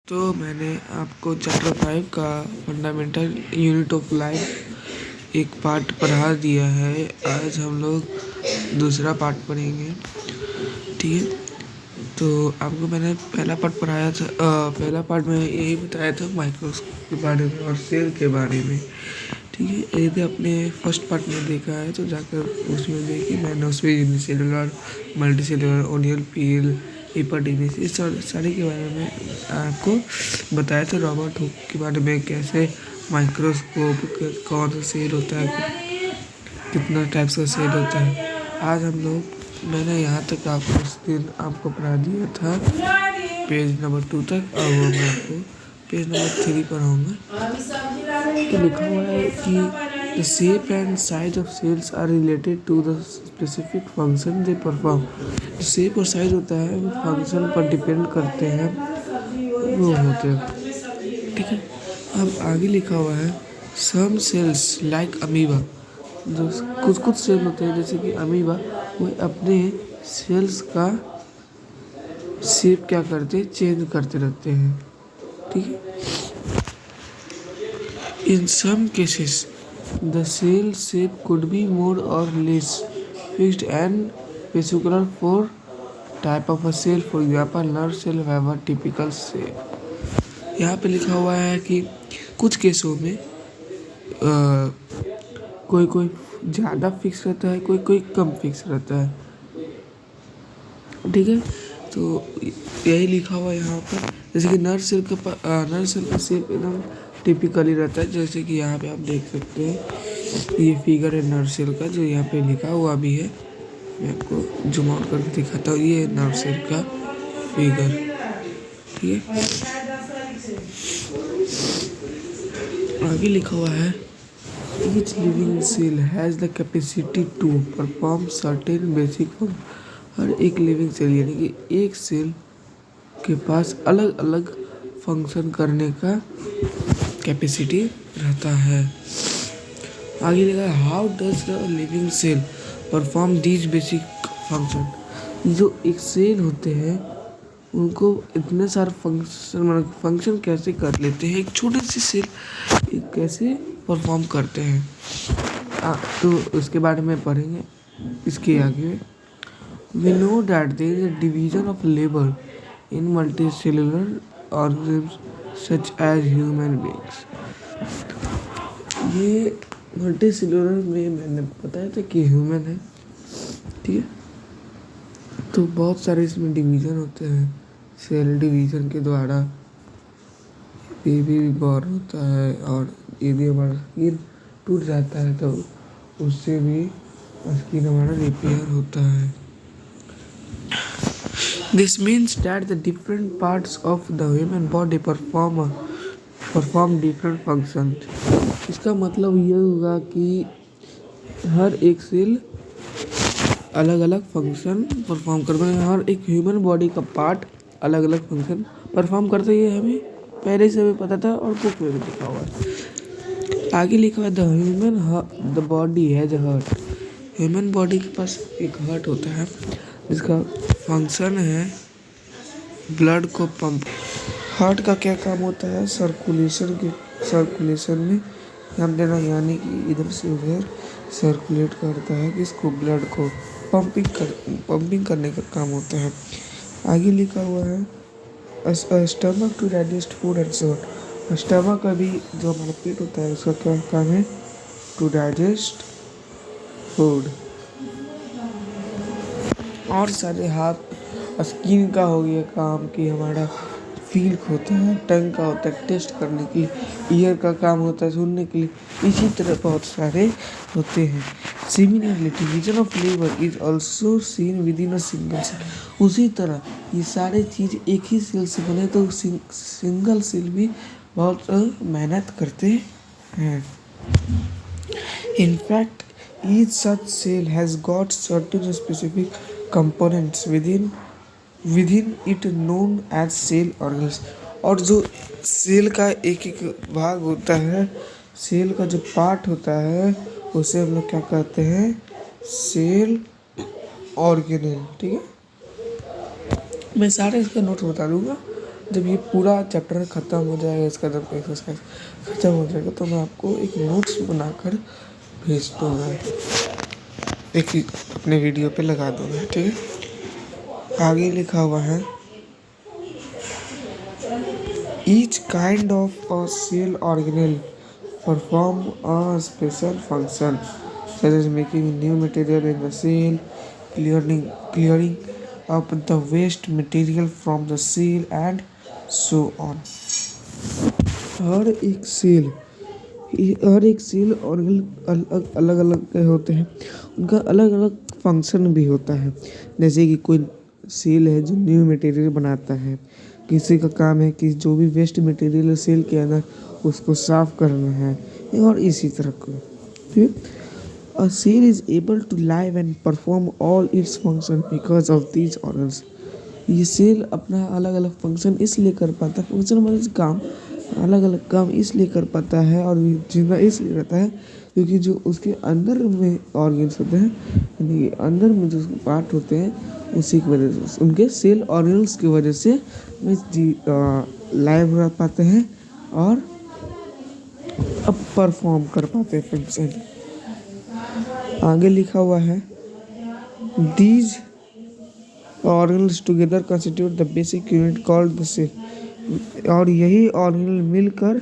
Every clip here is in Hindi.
तो मैंने आपको चैप्टर 5 का फंडामेंटल यूनिट ऑफ लाइफ एक पार्ट पढ़ा दिया है। आज हम लोग दूसरा पार्ट पढ़ेंगे, ठीक है। तो आपको मैंने पहला पार्ट पढ़ाया था। पहला पार्ट में यही बताया था माइक्रोस्कोप के बारे में और सेल के बारे में, ठीक है। यदि आपने फर्स्ट पार्ट में देखा है तो जाकर उसमें देखिए। मैंने उसमें यूनिसेलुलर, मल्टीसेलुलर, ओनियल पील, हिपाटिनिस, इस सारे के बारे में आपको बताया था। रॉबर्ट हुक के बारे में, कैसे माइक्रोस्कोप, कौन सा सेल होता है, कितना टाइप्स का सेल होता है। आज हम लोग, मैंने यहाँ तक आपको उस दिन आपको पढ़ा दिया था पेज नंबर 2 तक, और वो मैं आपको पेज नंबर 3 पढ़ाऊँगा। तो लिखा हुआ है कि the shape and size of cells are related to the specific function they perform। Shape और साइज होता है वो फंक्शन पर डिपेंड करते हैं, वो होते हैं, ठीक है। अब आगे लिखा हुआ है सम सेल्स लाइक अमीबा, जो कुछ कुछ सेल होते हैं जैसे कि अमीबा, वो अपने सेल्स का शेप क्या करते हैं, चेंज करते रहते हैं, ठीक है। In some cases the cell shape could be more or less fixed and particular for type of a cell. For example, nerve cell have a typical shape। यहाँ पे लिखा हुआ है कि कुछ केसों में कोई कोई ज़्यादा फिक्स रहता है, कोई कोई कम फिक्स रहता है, ठीक है। तो यही लिखा हुआ है यहाँ पर। जैसे कि नर्व सेल का शेप एकदम टिपिकली रहता है, जैसे कि यहाँ पे आप देख सकते हैं। ये फिगर है नर्व सेल का, जो यहाँ पे लिखा हुआ भी है। मैं आपको जूम आउट करके दिखाता हूँ। ये नर्व सेल का फिगर, ठीक है। आगे लिखा हुआ है each living cell has the capacity to perform certain basic function। हर एक लिविंग सेल यानी कि एक सेल के पास अलग अलग फंक्शन करने का कैपेसिटी रहता है। आगे लिखा है how does the living cell perform these basic function. जो एक सेल होते हैं उनको इतने सारे फंक्शन कैसे कर लेते हैं, एक छोटे से सेल कैसे परफॉर्म करते हैं, तो उसके बारे में पढ़ेंगे इसके आगे। We know that there is a division of labor in multicellular organisms such as human beings। ये मल्टीसेलुलर में मैंने बताया था कि ह्यूमन है, ठीक है। तो बहुत सारे इसमें डिवीज़न होते हैं। सेल डिवीज़न के द्वारा बेबी भी बॉर्न होता है, और यदि हमारा स्किन टूट जाता है तो उससे भी स्किन हमारा रिपेयर होता है। This means that the different parts of the human body perform different functions। इसका मतलब ये होगा कि हर एक सेल अलग अलग फंक्शन परफॉर्म करता है। हर एक ह्यूमन बॉडी का पार्ट अलग अलग फंक्शन परफॉर्म करता है। ये हमें पहले से भी पता था और बुक में भी लिखा हुआ है। आगे लिखा हुआ है the body has a heart. Human body के पास एक हार्ट होता है जिसका फंक्शन है ब्लड को पंप। हार्ट का क्या काम होता है, सर्कुलेशन में ध्यान देना, यानी कि इधर से उधर सर्कुलेट करता है, किसको, ब्लड को पंपिंग करने का काम होता है। आगे लिखा हुआ है stomach to digest food and so on. Stomach का भी, जो हमारा पेट होता है, उसका क्या काम है, टू डाइजेस्ट फूड। और सारे हाथ, स्किन का हो गया काम कि हमारा फील होता है, टंग का होता है टेस्ट करने के लिए, ईयर का काम होता है सुनने के लिए। इसी तरह बहुत सारे होते हैं। Similarly division of labour is also seen within a single cell. उसी तरह ये सारे चीज़ एक ही सेल से बने तो सिंगल सेल भी बहुत मेहनत करते हैं। In fact each such cell has got certain specific components within it known as cell organelles। और जो सेल का एक एक भाग होता है, सेल का जो पार्ट होता है, उसे हम लोग क्या कहते हैं, सेल ऑर्गेनेल, ठीक है। मैं सारे इसका नोट्स बता दूंगा, जब ये पूरा चैप्टर ख़त्म हो जाएगा, इसका जब एक्सरसाइज ख़त्म हो जाएगा तो मैं आपको एक नोट्स बनाकर भेज दूँगा, एक अपने वीडियो पे लगा दूँगा, ठीक है। आगे लिखा हुआ है each kind of a cell organelle perform a special function such as making new material in the cell, clearing up the waste material from the cell and so on. हर एक सेल अलग अलग अलग के होते हैं, उनका अलग अलग फंक्शन भी होता है। जैसे कि कोई सेल है जो न्यू मटेरियल बनाता है, किसी का काम है कि जो भी वेस्ट मटेरियल सेल के अंदर उसको साफ करना है, और इसी तरह का, ठीक है। A cell is able to live and perform all its function because of these organs. ये सेल अपना अलग अलग फंक्शन इसलिए कर पाता है, फंक्शन मतलब काम, अलग अलग काम इसलिए कर पाता है और जिंदा इसलिए रहता है क्योंकि जो उसके अंदर में ऑर्गन्स होते हैं, यानी अंदर में जो पार्ट होते हैं उसी की वजह से, उनके सेल ऑर्गन्स की वजह से लाइव रह पाते हैं और अब परफॉर्म कर पाते हैं फंक्शन। आगे लिखा हुआ है these organs together constitute the basic unit called the cell, और यही ऑर्गेनल मिलकर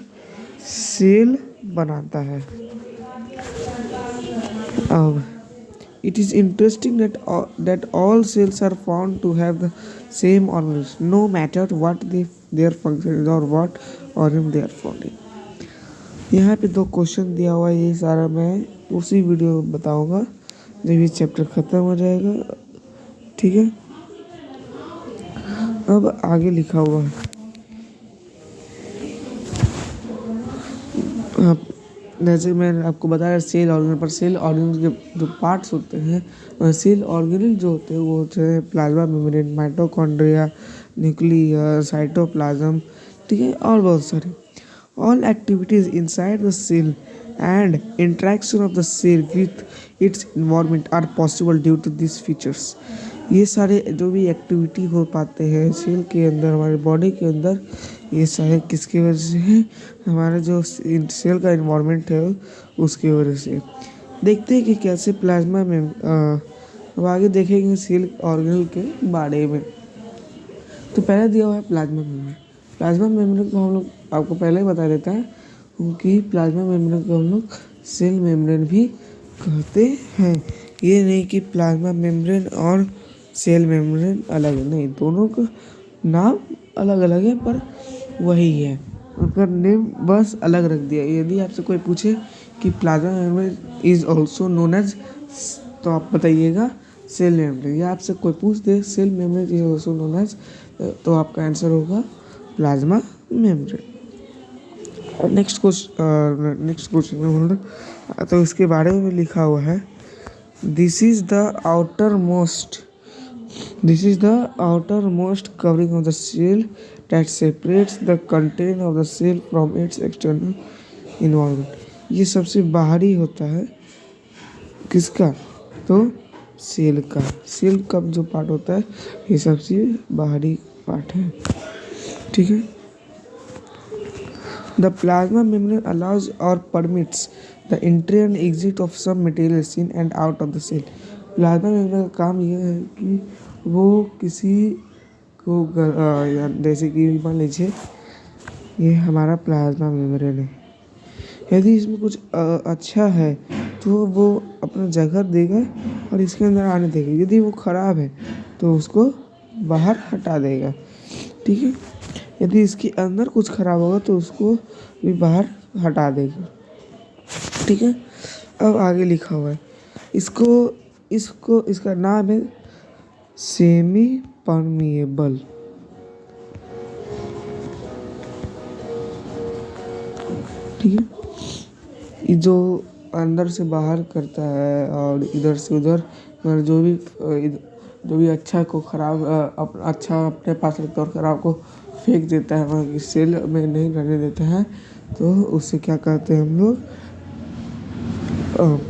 सेल बनाता है। अब it is interesting that all cells are found to have the same organs no matter what their function और what organ they are found in. यहाँ पे 2 क्वेश्चन दिया हुआ है, ये सारा मैं उसी वीडियो में बताऊँगा जब ये चैप्टर ख़त्म हो जाएगा, ठीक है। अब आगे लिखा हुआ है जैसे मैंने आपको बताया सेल ऑर्गेनल, पर सेल ऑर्गेनल के जो पार्ट्स होते हैं, सेल ऑर्गेनल जो होते हैं वो होते हैं plasma membrane, mitochondria, nucleus, cytoplasm, ठीक है, और बहुत सारे। All activities inside the cell and interaction of the cell with its environment are possible due to these features. ये सारे जो भी एक्टिविटी हो पाते हैं सेल के अंदर, हमारे बॉडी के अंदर, ये सारे किसकी वजह से है, हमारा जो सेल का इन्वायरमेंट है उसकी वजह से। देखते हैं कि कैसे प्लाज्मा में अब आगे देखेंगे सेल ऑर्गेनल के बारे में। तो पहले दिया हुआ है प्लाज्मा मेम्ब्रेन। प्लाज्मा मेम्ब्रेन को हम लोग आपको पहले ही बता देता है क्योंकि प्लाज्मा मेम्ब्रेन को हम लोग सेल मेम्ब्रेन भी कहते हैं। ये नहीं कि प्लाज्मा मेम्ब्रेन और सेल मेम्ब्रेन अलग है, नहीं, दोनों का नाम अलग अलग है पर वही है, उनका नेम बस अलग रख दिया। यदि आपसे कोई पूछे कि plasma membrane is also known as, तो आप बताइएगा सेल मेम्ब्रेन, या आपसे कोई पूछ दे cell membrane is also known as, तो आपका आंसर होगा प्लाज्मा मेम्ब्रेन। नेक्स्ट क्वेश्चन में बोल रहा, तो इसके बारे में लिखा हुआ है this is the outermost covering of the cell that separates the content of the cell from its external environment. ये सबसे बाहरी होता है किसका, तो सेल का। सेल का जो पार्ट होता है ये सबसे बाहरी पार्ट है, ठीक है। द प्लाज्मा मेम्ब्रेन अलाउज और permits the entry and exit of some materials in and out of the cell. Plasma membrane का काम यह है कि वो किसी को जैसे कि मान लीजिए ये हमारा प्लाज्मा मेम्ब्रेन है, यदि इसमें कुछ अच्छा है तो वो अपना जगह देगा और इसके अंदर आने देगा, यदि वो ख़राब है तो उसको बाहर हटा देगा, ठीक है। यदि इसके अंदर कुछ ख़राब होगा तो उसको भी बाहर हटा देगा, ठीक है। अब आगे लिखा हुआ है इसका नाम है सेमी परमिएबल, ठीक है। ये जो अंदर से बाहर करता है और इधर से उधर, जो भी अच्छा को ख़राब अच्छा अपने पास रखता है और ख़राब को फेंक देता है, वहाँ की सेल में नहीं रहने देता है, तो उससे क्या कहते हैं हम लोग,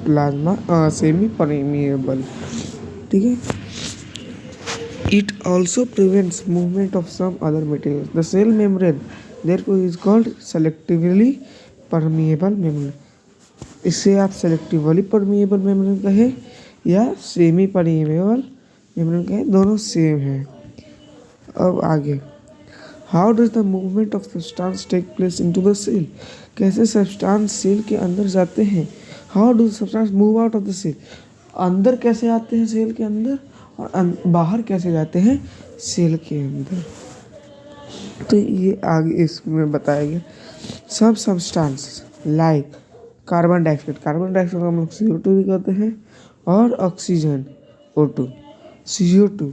प्लाज्मा सेमी परमिएबल, ठीक है। It also prevents movement of some other materials. The cell membrane, therefore, is called selectively permeable membrane. इसे आप सेलेक्टिवली परमिएबल मेम्ब्रेन कहें या सेमी परमिएबल मेम्ब्रेन कहें, दोनों सेम हैं। अब आगे, how does the movement of substance take place into the cell? कैसे सब्सटेंस सेल के अंदर जाते हैं? How do substance move out of the cell? अंदर कैसे आते हैं सेल के अंदर और बाहर कैसे जाते हैं सेल के अंदर? तो ये आगे इसमें बताया गया। सब सब्सटेंस लाइक कार्बन डाइऑक्साइड को हम लोग CO2 भी कहते हैं, और ऑक्सीजन O2, CO2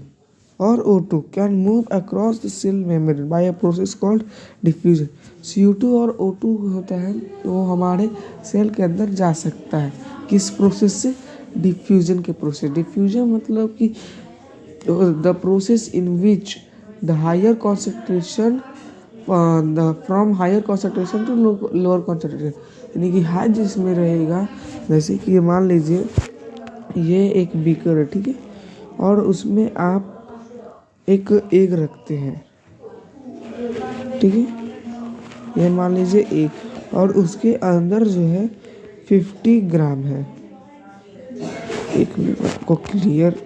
और O2 can move across the cell membrane by a process called diffusion. CO2 और O2 होता है वो हमारे सेल के अंदर जा सकता है, किस प्रोसेस से? डिफ्यूजन के प्रोसेस। डिफ्यूजन मतलब कि the process in which the higher concentration from higher concentration to lower concentration, यानी कि हाई जिसमें रहेगा, जैसे कि मान लीजिए ये एक बीकर है, ठीक है, और उसमें आप एक एग रखते हैं, ठीक है, ये मान लीजिए एग, और उसके अंदर जो है 50 ग्राम है। एक मिनट आपको क्लियर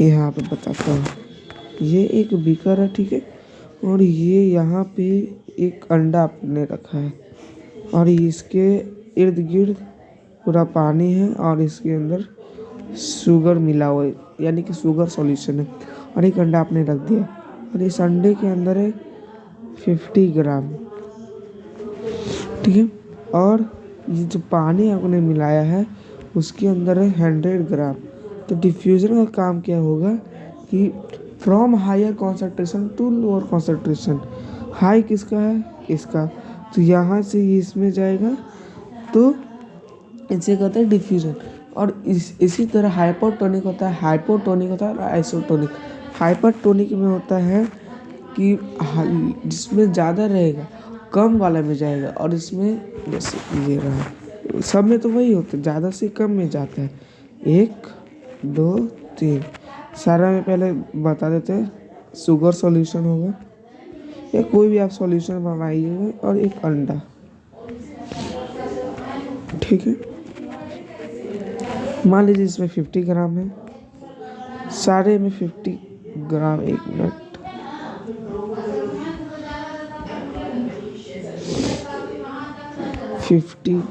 यहाँ पे बताता हूँ। ये एक बीकर है, ठीक है, और ये यहाँ पे एक अंडा आपने रखा है, और इसके इर्द गिर्द पूरा पानी है, और इसके अंदर शुगर मिला हुआ है, यानी कि शुगर सॉल्यूशन है, और एक अंडा आपने रख दिया, और इस अंडे के अंदर है 50 ग्राम, ठीक है, और ये जो पानी आपने मिलाया है उसके अंदर है 100 ग्राम। तो डिफ्यूजन का काम क्या होगा कि from higher concentration to lower concentration, high किसका है? इसका, तो यहाँ से इसमें जाएगा, तो इसे कहते हैं डिफ्यूजन। और इसी तरह हाइपोटोनिक होता है, हाइपोटोनिक होता है और आइसोटोनिक। हाइपरटोनिक में होता है कि जिसमें ज़्यादा रहेगा कम वाला में जाएगा, और इसमें जैसे ये रहा, सब में तो वही होता है, ज़्यादा से कम में जाता है। 1 2 3 सारा में पहले बता देते हैं, शुगर सॉल्यूशन होगा या कोई भी आप सॉल्यूशन बनाइएगा, और एक अंडा, ठीक है। मान लीजिए इसमें 50 ग्राम है, सारे में 50 ग्राम, 1 मिनट,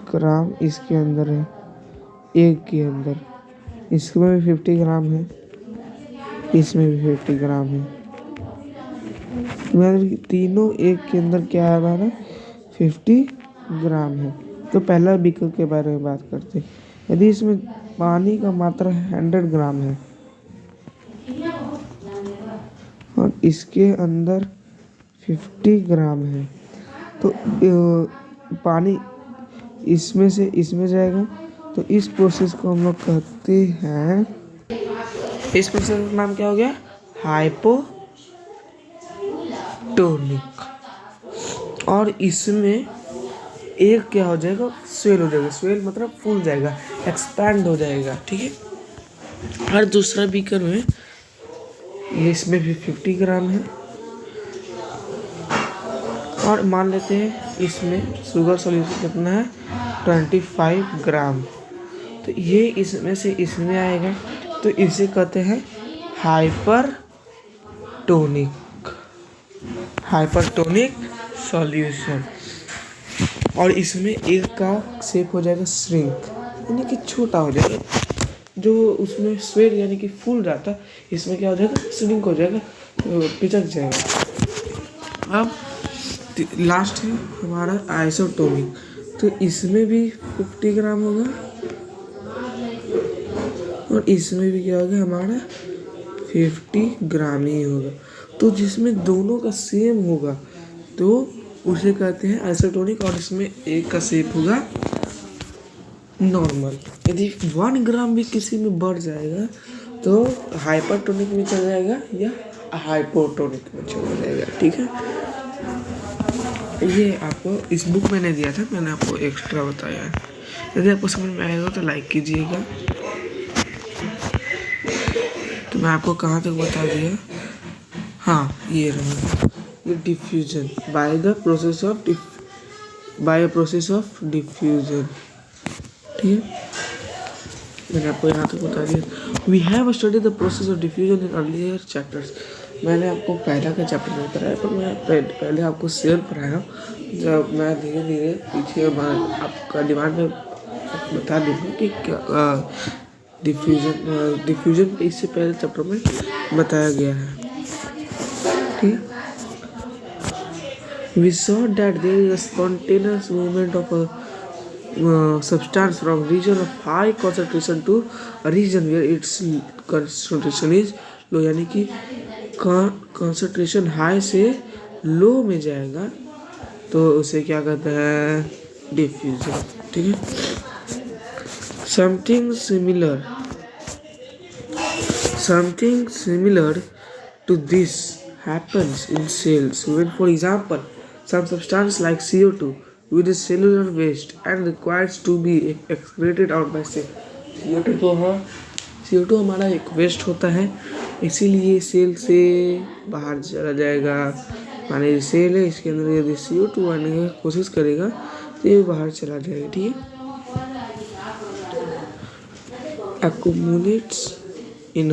ग्राम इसके अंदर है, एग के अंदर, इसमें भी 50 ग्राम है, इसमें भी 50 ग्राम है, मतलब तीनों एग के अंदर क्या है हमारा 50 ग्राम है। तो पहला बीकर के बारे में बात करते हैं। यदि इसमें पानी का मात्रा 100 ग्राम है और इसके अंदर 50 ग्राम है, तो पानी इसमें से इसमें जाएगा, तो इस प्रोसेस को हम लोग कहते हैं, इस प्रोसेस का नाम क्या हो गया? हाइपोटोनिक। और इसमें एक क्या हो जाएगा? स्वेल हो जाएगा। स्वेल मतलब फूल जाएगा, एक्सपैंड हो जाएगा, ठीक है। और दूसरा बीकर में ये, इसमें भी 50 ग्राम है, और मान लेते हैं इसमें शुगर सॉल्यूशन कितना है 25 ग्राम, तो ये इसमें से इसमें आएगा, तो इसे कहते हैं हाइपरटोनिक सॉल्यूशन। और इसमें एक का शेप हो जाएगा श्रिंक, यानी कि छोटा हो जाएगा, जो उसमें स्वेल यानी कि फूल जाता है, इसमें क्या हो जाएगा? श्रिंक हो जाएगा, पिचक जाएगा। अब लास्ट है हमारा आइसोटोनिक, तो इसमें भी 50 ग्राम होगा, और इसमें भी क्या होगा हमारा 50 ग्राम ही होगा। तो जिसमें दोनों का सेम होगा तो उसे कहते हैं आइसोटोनिक, और इसमें एक का शेप होगा नॉर्मल। यदि 1 ग्राम भी किसी में बढ़ जाएगा तो हाइपरटोनिक में चला जाएगा या हाइपोटोनिक में चला जाएगा, ठीक है। ये आपको इस बुक में नहीं दिया था, मैंने आपको एक्स्ट्रा बताया है। यदि आपको समझ में आएगा तो लाइक कीजिएगा। तो मैं आपको कहाँ तक बता दिया। हाँ, ये रहा, ये diffusion by the process of diffusion. ठीक है, मैंने आपको यहाँ तक बता दिया। We have study the process of diffusion in earlier chapters. मैंने आपको पहला का चैप्टर नहीं पढ़ाया, पर मैं पहले आपको सेल पढ़ाया। जब मैं धीरे धीरे पीछे आपका डिमांड में बता दूँगा कि क्या डिफ्यूजन इससे पहले चैप्टर में बताया गया है। ठीक है, we saw that there is a spontaneous movement of a substance from region of high concentration to a region where its concentration is low, यानी कि concentration high से low में जाएगा तो उसे क्या कहते हैं, डिफ्यूजन। ठीक है, something similar to this happens in cells when, for example, some substance like CO2 with the cellular waste and requires to be excreted out by cell। CO2 हमारा एक वेस्ट होता है, इसीलिए सेल से बाहर चला जाएगा। माने सेल है, इसके अंदर यदि CO2 आने की कोशिश करेगा तो ये बाहर चला जाएगा। ठीक है, accumulates in।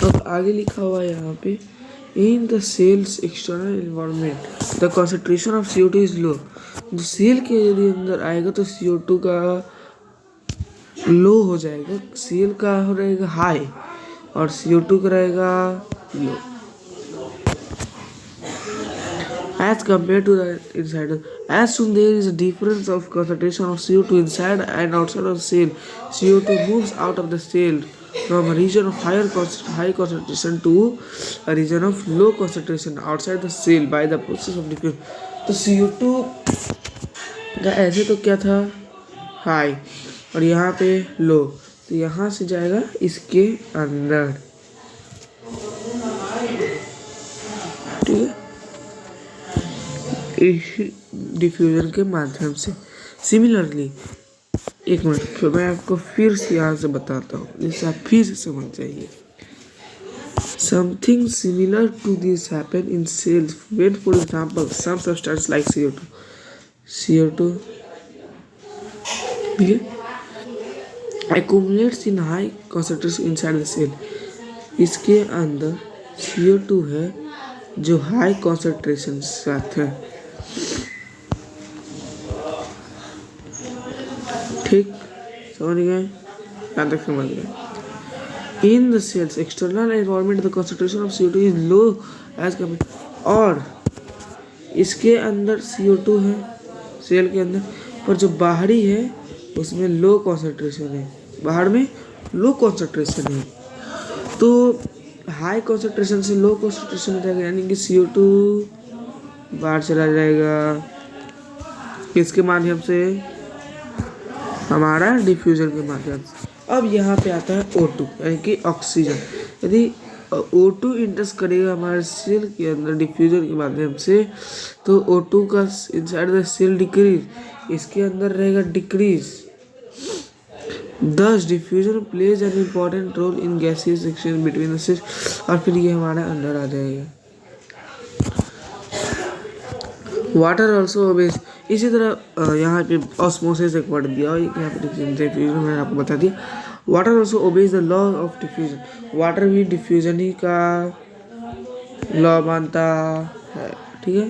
अब आगे लिखा हुआ है यहाँ पे, in the cells external environment the concentration of CO2 is low. जो सेल के यदि अंदर आएगा तो CO2 का लो हो जाएगा, सेल का हो रहेगा हाई और CO2 का रहेगा लो। As compared to the inside, as soon there is a difference of concentration of CO2 inside and outside of the cell, CO2 moves out of the cell from a region of high concentration to a region of low concentration outside the cell by the process of diffusion। तो CO2 का ऐसे तो क्या था, हाई, और यहाँ पे लो, तो यहाँ से जाएगा इसके अंदर। ठीक है, डिफ्यूजन के माध्यम से। सिमिलरली, एक मिनट, फिर मैं आपको फिर से यहाँ से बताता हूँ जिससे आप फिर से समझ जाइए। Something similar to this happen in cells when, for example, some substance like CO2 ठीक है, accumulates in high concentration inside the cell। इसके अंदर CO2 है जो हाई कॉन्सेंट्रेशन साथ है। ठीक, समझ गए, यहाँ तक समझ गए। In the cells external environment the concentration of CO2 is low as compare. और इसके अंदर CO2 है सेल के अंदर, पर जो बाहरी है उसमें लो कॉन्सेंट्रेशन है, बाहर में लो कॉन्सेंट्रेशन है। तो हाई कॉन्सेंट्रेशन से लो कॉन्सेंट्रेशन में जाएगा, यानी कि CO2 बाहर चला जाएगा। किसके माध्यम से, हमारा डिफ्यूजन के माध्यम से। अब यहाँ पे आता है O2 यानी कि ऑक्सीजन। यदि O2 इंटर्स करेगा हमारे सेल के अंदर डिफ्यूजन के माध्यम से, तो O2 का इनसाइड द सेल डिक्रीज, इसके अंदर रहेगा decrease. Thus diffusion plays an important role in gaseous exchange between the cells। और फिर ये हमारे अंदर आ जाएगा। वाटर ऑल्सो ओबेज, इसी तरह यहाँ पे ऑस्मोसिस एक वर्ड दिया, यहाँ पे डिफ्यूजन मैंने आपको बता दिया। Water also obeys the law of diffusion, water भी डिफ्यूजन ही का लॉ मानता है। ठीक है,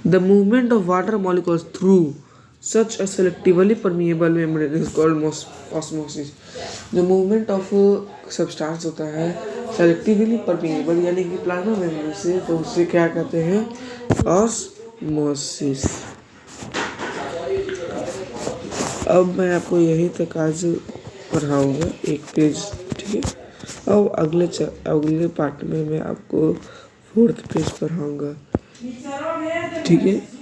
the movement of water molecules through such a selectively permeable membrane is called osmosis। जो मूवमेंट ऑफ सब्सटेंस होता है सेलेक्टिवली परमिएबल यानी कि प्लाज्मा मेम्ब्रेन से, तो उससे क्या कहते हैं, ऑस्मोसिस। अब मैं आपको यही तक आज पढ़ाऊँगा, एक पेज। ठीक है, अब अगले पार्ट में मैं आपको 4th पेज पढ़ाऊँगा। ठीक है।